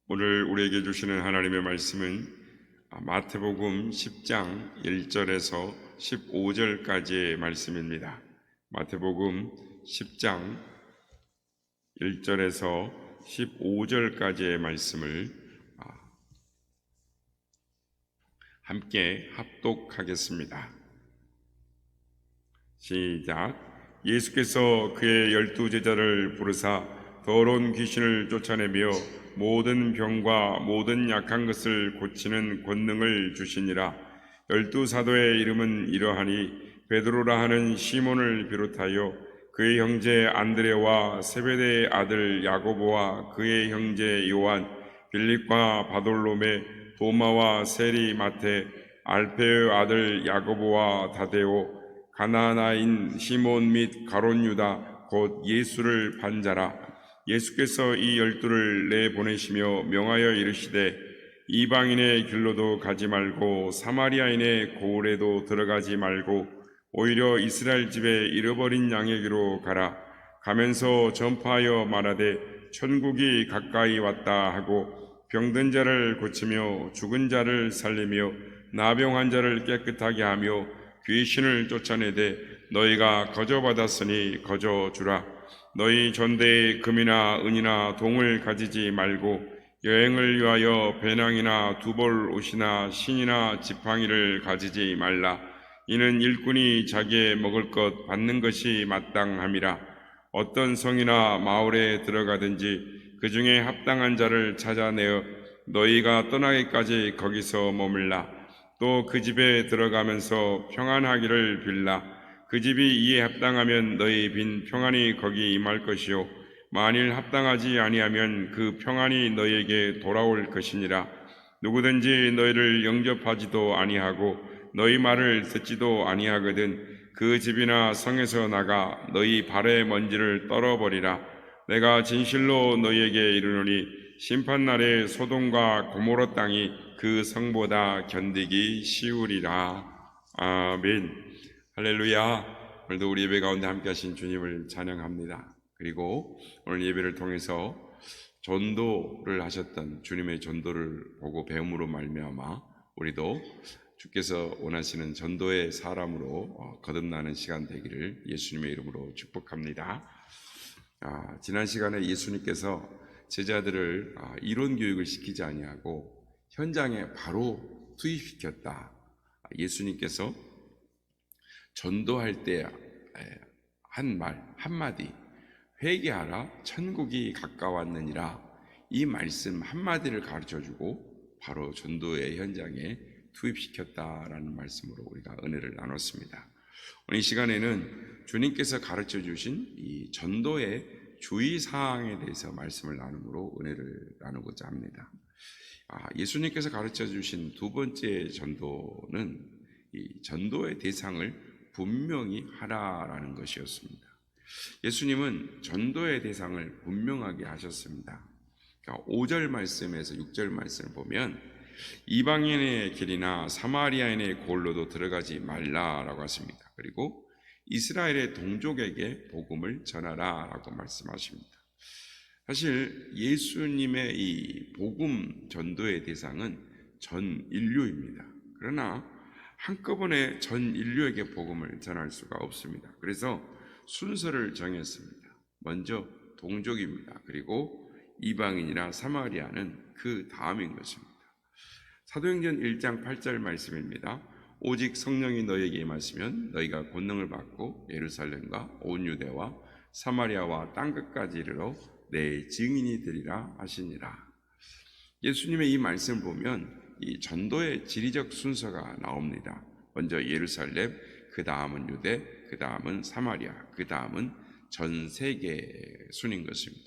오늘 우리에게 주시는 하나님의 말씀은 마태복음 10장 1절에서 15절까지의 말씀입니다. 마태복음 10장 1절에서 15절까지의 말씀을 함께 합독하겠습니다. 시작. 예수께서 그의 12제자를 부르사 더러운 귀신을 쫓아내며 모든 병과 모든 약한 것을 고치는 권능을 주시니라. 12사도의 이름은 이러하니 베드로라 하는 시몬을 비롯하여 그의 형제 안드레와 세베대의 아들 야고보와 그의 형제 요한, 빌립과 바돌로메, 도마와 세리 마테, 알페의 아들 야고보와 다데오, 가나나인 시몬 및 가롯 유다 곧 예수를 반자라. 예수께서 이 12를 내보내시며 명하여 이르시되 이방인의 길로도 가지 말고 사마리아인의 고을에도 들어가지 말고 오히려 이스라엘 집에 잃어버린 양에게로 가라. 가면서 전파하여 말하되 천국이 가까이 왔다 하고 병든 자를 고치며 죽은 자를 살리며 나병한 자를 깨끗하게 하며 귀신을 쫓아내되 너희가 거저받았으니 거저주라. 너희 전대에 금이나 은이나 동을 가지지 말고 여행을 위하여 배낭이나 두벌 옷이나 신이나 지팡이를 가지지 말라. 이는 일꾼이 자기의 먹을 것 받는 것이 마땅함이라. 어떤 성이나 마을에 들어가든지 그 중에 합당한 자를 찾아내어 너희가 떠나기까지 거기서 머물라. 또 그 집에 들어가면서 평안하기를 빌라. 그 집이 이에 합당하면 너희 빈 평안이 거기 임할 것이요 만일 합당하지 아니하면 그 평안이 너희에게 돌아올 것이니라. 누구든지 너희를 영접하지도 아니하고 너희 말을 듣지도 아니하거든 그 집이나 성에서 나가 너희 발의 먼지를 떨어버리라. 내가 진실로 너희에게 이르노니 심판날에 소돔과 고모라 땅이 그 성보다 견디기 쉬우리라. 아멘. 할렐루야. 오늘도 우리 예배 가운데 함께 하신 주님을 찬양합니다. 그리고 오늘 예배를 통해서 전도를 하셨던 주님의 전도를 보고 배움으로 말미암아 우리도 주께서 원하시는 전도의 사람으로 거듭나는 시간 되기를 예수님의 이름으로 축복합니다. 지난 시간에 예수님께서 제자들을 이론 교육을 시키지 아니하고 현장에 바로 투입시켰다. 예수님께서 전도할 때 한 말 한마디, 회개하라 천국이 가까웠느니라, 이 말씀 한마디를 가르쳐주고 바로 전도의 현장에 투입시켰다라는 말씀으로 우리가 은혜를 나눴습니다. 오늘 이 시간에는 주님께서 가르쳐주신 이 전도의 주의사항에 대해서 말씀을 나눔으로 은혜를 나누고자 합니다. 예수님께서 가르쳐주신 두 번째 전도는 이 전도의 대상을 분명히 하라라는 것이었습니다. 예수님은 전도의 대상을 분명하게 하셨습니다. 5절 말씀에서 6절 말씀을 보면 이방인의 길이나 사마리아인의 고을로도 들어가지 말라라고 하십니다. 그리고 이스라엘의 동족에게 복음을 전하라라고 말씀하십니다. 사실 예수님의 이 복음 전도의 대상은 전 인류입니다. 그러나 한꺼번에 전 인류에게 복음을 전할 수가 없습니다. 그래서 순서를 정했습니다. 먼저 동족입니다. 그리고 이방인이나 사마리아는 그 다음인 것입니다. 사도행전 1장 8절 말씀입니다. 오직 성령이 너희에게 임하시면 너희가 권능을 받고 예루살렘과 온 유대와 사마리아와 땅끝까지 이르러 내 증인이 되리라 하시니라. 예수님의 이 말씀을 보면 이 전도의 지리적 순서가 나옵니다. 먼저 예루살렘, 그 다음은 유대, 그 다음은 사마리아, 그 다음은 전 세계 순인 것입니다.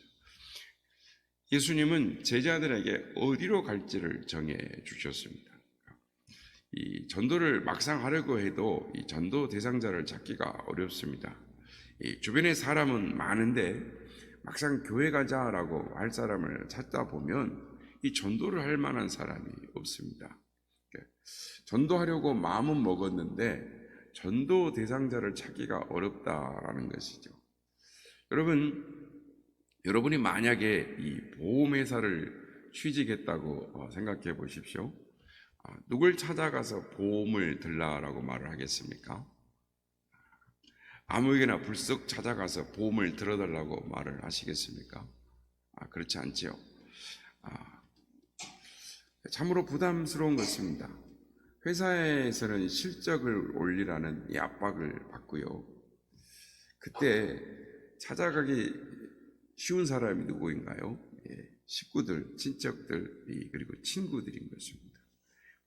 예수님은 제자들에게 어디로 갈지를 정해 주셨습니다. 이 전도를 막상 하려고 해도 이 전도 대상자를 찾기가 어렵습니다. 이 주변에 사람은 많은데 막상 교회 가자라고 할 사람을 찾다 보면 이 전도를 할 만한 사람이 없습니다. 전도하려고 마음은 먹었는데 전도 대상자를 찾기가 어렵다라는 것이죠. 여러분이 만약에 이 보험회사를 취직했다고 생각해 보십시오. 누굴 찾아가서 보험을 들라라고 말을 하겠습니까? 아무에게나 불쑥 찾아가서 보험을 들어달라고 말을 하시겠습니까? 그렇지 않지요. 참으로 부담스러운 것입니다. 회사에서는 실적을 올리라는 이 압박을 받고요. 그때 찾아가기 쉬운 사람이 누구인가요? 식구들, 친척들, 그리고 친구들인 것입니다.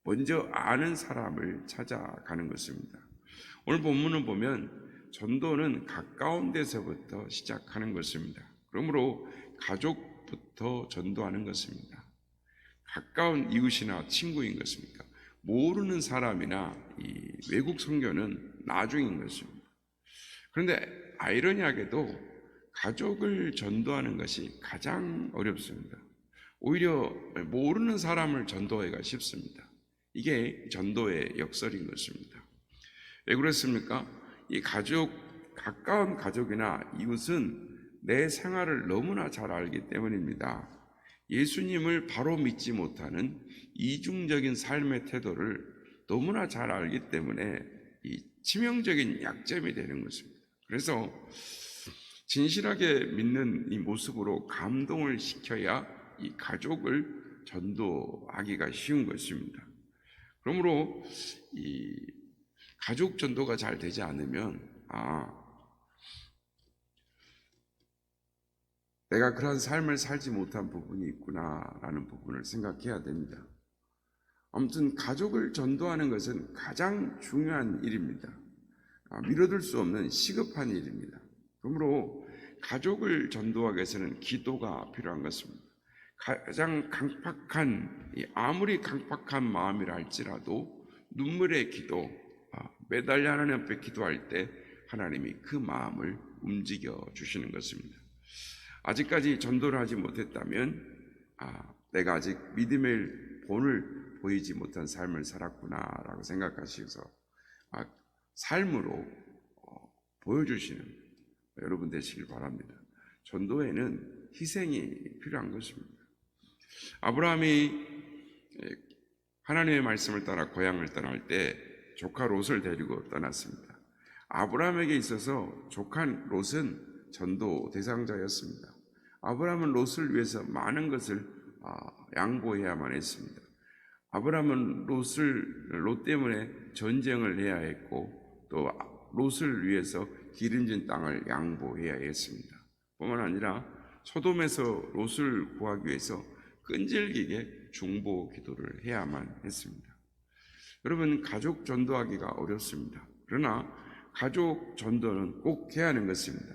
먼저 아는 사람을 찾아가는 것입니다. 오늘 본문을 보면 전도는 가까운 데서부터 시작하는 것입니다. 그러므로 가족부터 전도하는 것입니다. 가까운 이웃이나 친구인 것입니까? 모르는 사람이나 이 외국 선교는 나중인 것입니다. 그런데 아이러니하게도 가족을 전도하는 것이 가장 어렵습니다. 오히려 모르는 사람을 전도하기가 쉽습니다. 이게 전도의 역설인 것입니다. 왜 그렇습니까? 이 가까운 가족이나 이웃은 내 생활을 너무나 잘 알기 때문입니다. 예수님을 바로 믿지 못하는 이중적인 삶의 태도를 너무나 잘 알기 때문에 이 치명적인 약점이 되는 것입니다. 그래서 진실하게 믿는 이 모습으로 감동을 시켜야 이 가족을 전도하기가 쉬운 것입니다. 그러므로 이 가족 전도가 잘 되지 않으면 내가 그런 삶을 살지 못한 부분이 있구나라는 부분을 생각해야 됩니다. 아무튼 가족을 전도하는 것은 가장 중요한 일입니다. 미뤄둘 수 없는 시급한 일입니다. 그러므로 가족을 전도하기 위해서는 기도가 필요한 것입니다. 가장 아무리 강팍한 마음이라 할지라도 눈물의 기도, 매달려 하나님 앞에 기도할 때 하나님이 그 마음을 움직여 주시는 것입니다. 아직까지 전도를 하지 못했다면 내가 아직 믿음의 본을 보이지 못한 삶을 살았구나라고 생각하셔서 삶으로 보여주시는 여러분 되시길 바랍니다. 전도에는 희생이 필요한 것입니다. 아브라함이 하나님의 말씀을 따라 고향을 떠날 때 조카 롯을 데리고 떠났습니다. 아브라함에게 있어서 조카 롯은 전도 대상자였습니다. 아브라함은 롯을 위해서 많은 것을 양보해야만 했습니다. 아브라함은 롯 때문에 전쟁을 해야 했고 또 롯을 위해서 기름진 땅을 양보해야 했습니다. 뿐만 아니라 소돔에서 롯을 구하기 위해서 끈질기게 중보 기도를 해야만 했습니다. 여러분, 가족 전도하기가 어렵습니다. 그러나 가족 전도는 꼭 해야 하는 것입니다.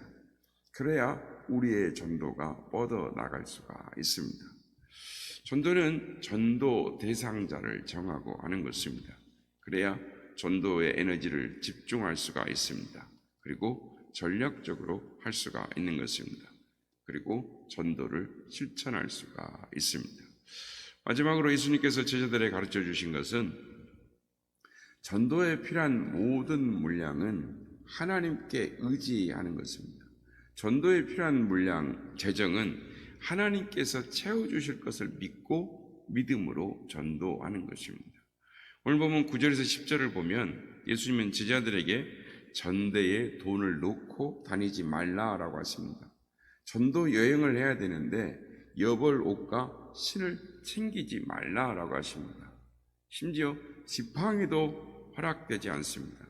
그래야 우리의 전도가 뻗어나갈 수가 있습니다. 전도는 전도 대상자를 정하고 하는 것입니다. 그래야 전도의 에너지를 집중할 수가 있습니다. 그리고 전략적으로 할 수가 있는 것입니다. 그리고 전도를 실천할 수가 있습니다. 마지막으로 예수님께서 제자들에게 가르쳐 주신 것은 전도에 필요한 모든 물량은 하나님께 의지하는 것입니다. 전도에 필요한 물량, 재정은 하나님께서 채워주실 것을 믿고 믿음으로 전도하는 것입니다. 오늘 보면 9절에서 10절을 보면 예수님은 제자들에게 전대에 돈을 놓고 다니지 말라라고 하십니다. 전도 여행을 해야 되는데 여벌 옷과 신을 챙기지 말라라고 하십니다. 심지어 지팡이도 허락되지 않습니다.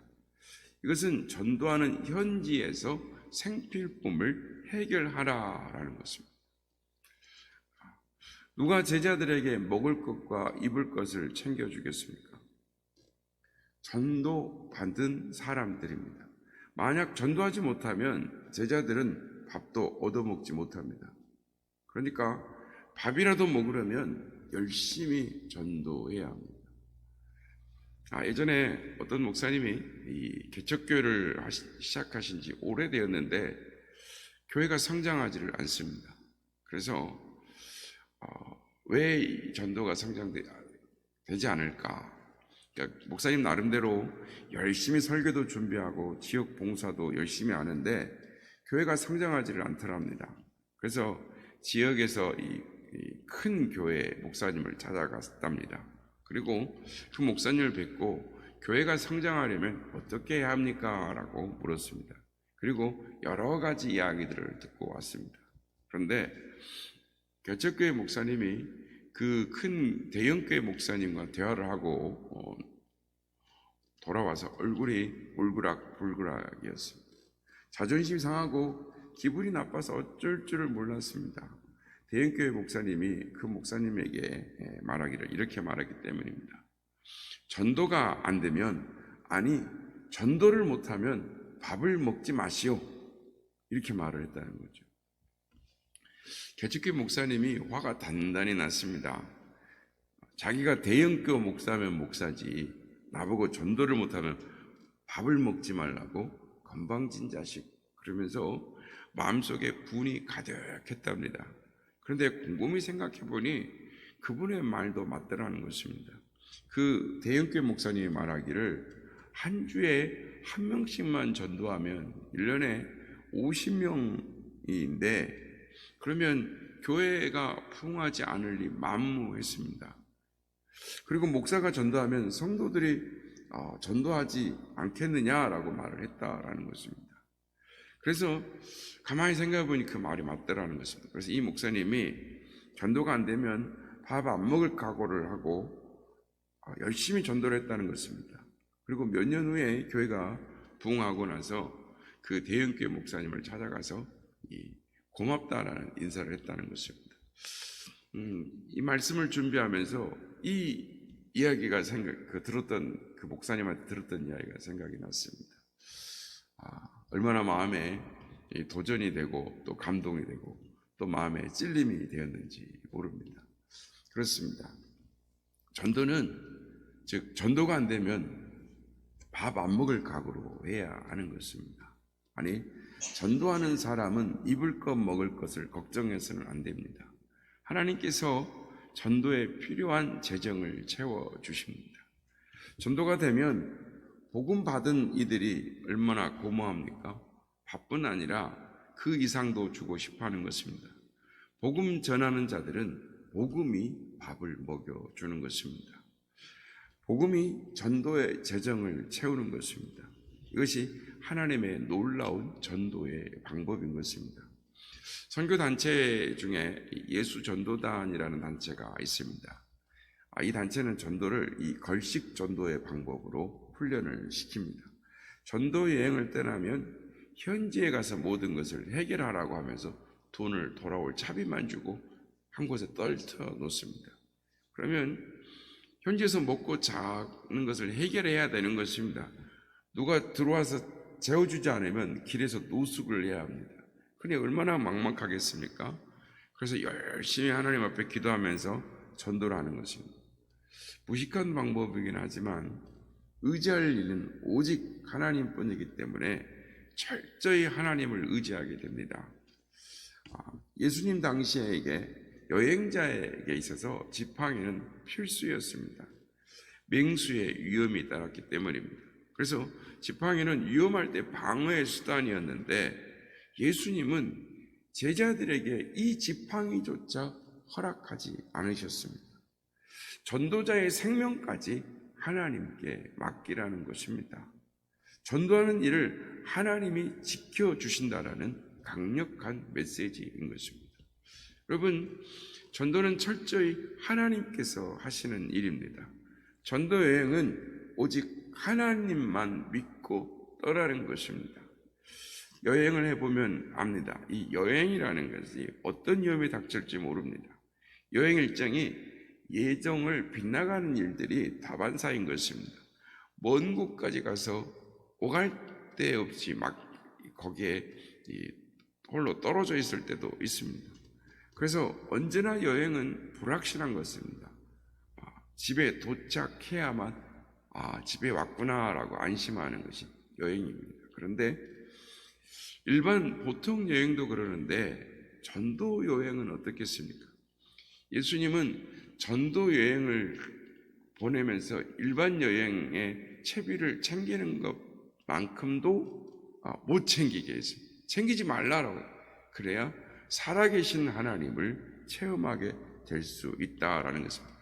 이것은 전도하는 현지에서 생필품을 해결하라라는 것입니다. 누가 제자들에게 먹을 것과 입을 것을 챙겨주겠습니까? 전도 받은 사람들입니다. 만약 전도하지 못하면 제자들은 밥도 얻어먹지 못합니다. 그러니까 밥이라도 먹으려면 열심히 전도해야 합니다. 예전에 어떤 목사님이 이 개척교회를 시작하신 지 오래되었는데 교회가 성장하지를 않습니다. 그래서 왜 이 전도가 성장되지 않을까? 그러니까 목사님 나름대로 열심히 설교도 준비하고 지역 봉사도 열심히 하는데 교회가 성장하지를 않더랍니다. 그래서 지역에서 이 큰 교회 목사님을 찾아갔답니다. 그리고 그 목사님을 뵙고 교회가 성장하려면 어떻게 해야 합니까? 라고 물었습니다. 그리고 여러 가지 이야기들을 듣고 왔습니다. 그런데 개척교회 목사님이 그 큰 대형교회 목사님과 대화를 하고 돌아와서 얼굴이 울그락불그락이었습니다. 자존심 상하고 기분이 나빠서 어쩔 줄을 몰랐습니다. 대형교회 목사님이 그 목사님에게 말하기를 이렇게 말하기 때문입니다. 전도가 안 되면, 아니 전도를 못하면 밥을 먹지 마시오, 이렇게 말을 했다는 거죠. 개척교회 목사님이 화가 단단히 났습니다. 자기가 대형교회 목사면 목사지 나보고 전도를 못하면 밥을 먹지 말라고, 건방진 자식, 그러면서 마음속에 분이 가득했답니다. 그런데 곰곰이 생각해 보니 그분의 말도 맞더라는 것입니다. 그 대형교회 목사님이 말하기를 한 주에 한 명씩만 전도하면 1년에 50명인데 그러면 교회가 부흥하지 않을 리 만무했습니다. 그리고 목사가 전도하면 성도들이 전도하지 않겠느냐라고 말을 했다라는 것입니다. 그래서 가만히 생각해 보니 그 말이 맞더라는 것입니다. 그래서 이 목사님이 전도가 안 되면 밥 안 먹을 각오를 하고 열심히 전도를 했다는 것입니다. 그리고 몇 년 후에 교회가 부흥하고 나서 그 대형교회 목사님을 찾아가서 고맙다라는 인사를 했다는 것입니다. 이 말씀을 준비하면서 이 이야기가 들었던 그 목사님한테 들었던 이야기가 생각이 났습니다. 얼마나 마음에 도전이 되고 또 감동이 되고 또 마음에 찔림이 되었는지 모릅니다. 그렇습니다. 전도는, 즉 전도가 안 되면 밥 안 먹을 각오로 해야 하는 것입니다. 아니, 전도하는 사람은 입을 것 먹을 것을 걱정해서는 안 됩니다. 하나님께서 전도에 필요한 재정을 채워주십니다. 전도가 되면 복음 받은 이들이 얼마나 고마합니까? 밥뿐 아니라 그 이상도 주고 싶어하는 것입니다. 복음 전하는 자들은 복음이 밥을 먹여주는 것입니다. 복음이 전도의 재정을 채우는 것입니다. 이것이 하나님의 놀라운 전도의 방법인 것입니다. 선교단체 중에 예수전도단이라는 단체가 있습니다. 이 단체는 전도를 이 걸식 전도의 방법으로 훈련을 시킵니다. 전도 여행을 떠나면 현지에 가서 모든 것을 해결하라고 하면서 돈을 돌아올 차비만 주고 한 곳에 떨쳐 놓습니다. 그러면 현지에서 먹고 자는 것을 해결해야 되는 것입니다. 누가 들어와서 재워주지 않으면 길에서 노숙을 해야 합니다. 그게 얼마나 막막하겠습니까? 그래서 열심히 하나님 앞에 기도하면서 전도를 하는 것입니다. 무식한 방법이긴 하지만 의지할 일은 오직 하나님뿐이기 때문에 철저히 하나님을 의지하게 됩니다. 예수님 당시에게 여행자에게 있어서 지팡이는 필수였습니다. 맹수의 위험이 따랐기 때문입니다. 그래서 지팡이는 위험할 때 방어의 수단이었는데 예수님은 제자들에게 이 지팡이조차 허락하지 않으셨습니다. 전도자의 생명까지 하나님께 맡기라는 것입니다. 전도하는 일을 하나님이 지켜주신다라는 강력한 메시지인 것입니다. 여러분, 전도는 철저히 하나님께서 하시는 일입니다. 전도 여행은 오직 하나님만 믿고 떠나는 것입니다. 여행을 해보면 압니다. 이 여행이라는 것이 어떤 위험이 닥칠지 모릅니다. 여행 일정이 예정을 빗나가는 일들이 다반사인 것입니다. 먼 곳까지 가서 오갈 데 없이 막 거기에 홀로 떨어져 있을 때도 있습니다. 그래서 언제나 여행은 불확실한 것입니다. 집에 도착해야만 집에 왔구나라고 안심하는 것이 여행입니다. 그런데 보통 여행도 그러는데 전도 여행은 어떻겠습니까? 예수님은 전도 여행을 보내면서 일반 여행의 채비를 챙기는 것만큼도 못 챙기게 했습니다. 챙기지 말라라고. 그래야 살아계신 하나님을 체험하게 될 수 있다라는 것입니다.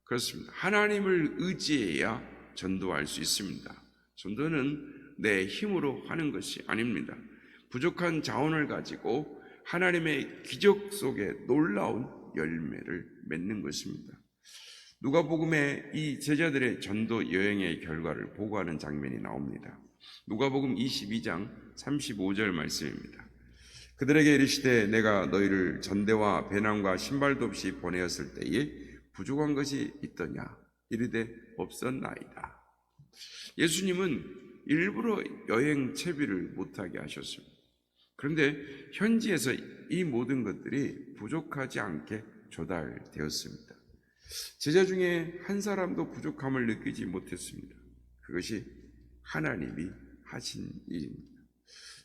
그렇습니다. 하나님을 의지해야 전도할 수 있습니다. 전도는 내 힘으로 하는 것이 아닙니다. 부족한 자원을 가지고 하나님의 기적 속에 놀라운 열매를 맺는 것입니다. 누가복음에 이 제자들의 전도 여행의 결과를 보고하는 장면이 나옵니다. 누가복음 22장 35절 말씀입니다. 그들에게 이르시되 내가 너희를 전대와 배낭과 신발도 없이 보내었을 때에 부족한 것이 있더냐? 이르되 없었나이다. 예수님은 일부러 여행 채비를 못하게 하셨습니다. 그런데 현지에서 이 모든 것들이 부족하지 않게 조달되었습니다. 제자 중에 한 사람도 부족함을 느끼지 못했습니다. 그것이 하나님이 하신 일입니다.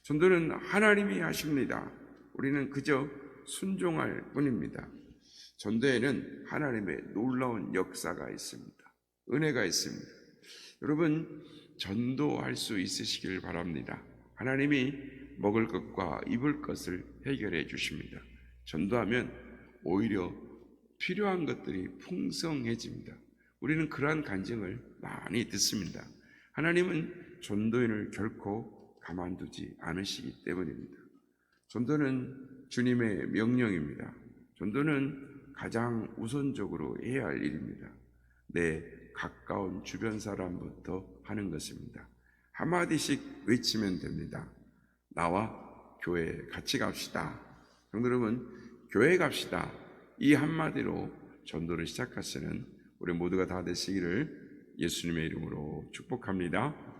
전도는 하나님이 하십니다. 우리는 그저 순종할 뿐입니다. 전도에는 하나님의 놀라운 역사가 있습니다. 은혜가 있습니다. 여러분, 전도할 수 있으시길 바랍니다. 하나님이 먹을 것과 입을 것을 해결해 주십니다. 전도하면 오히려 필요한 것들이 풍성해집니다. 우리는 그러한 간증을 많이 듣습니다. 하나님은 전도인을 결코 가만두지 않으시기 때문입니다. 전도는 주님의 명령입니다. 전도는 가장 우선적으로 해야 할 일입니다. 내 가까운 주변 사람부터 하는 것입니다. 한마디씩 외치면 됩니다. 나와 교회 같이 갑시다. 성도 여러분, 교회 갑시다. 이 한마디로 전도를 시작하시는 우리 모두가 다 되시기를 예수님의 이름으로 축복합니다.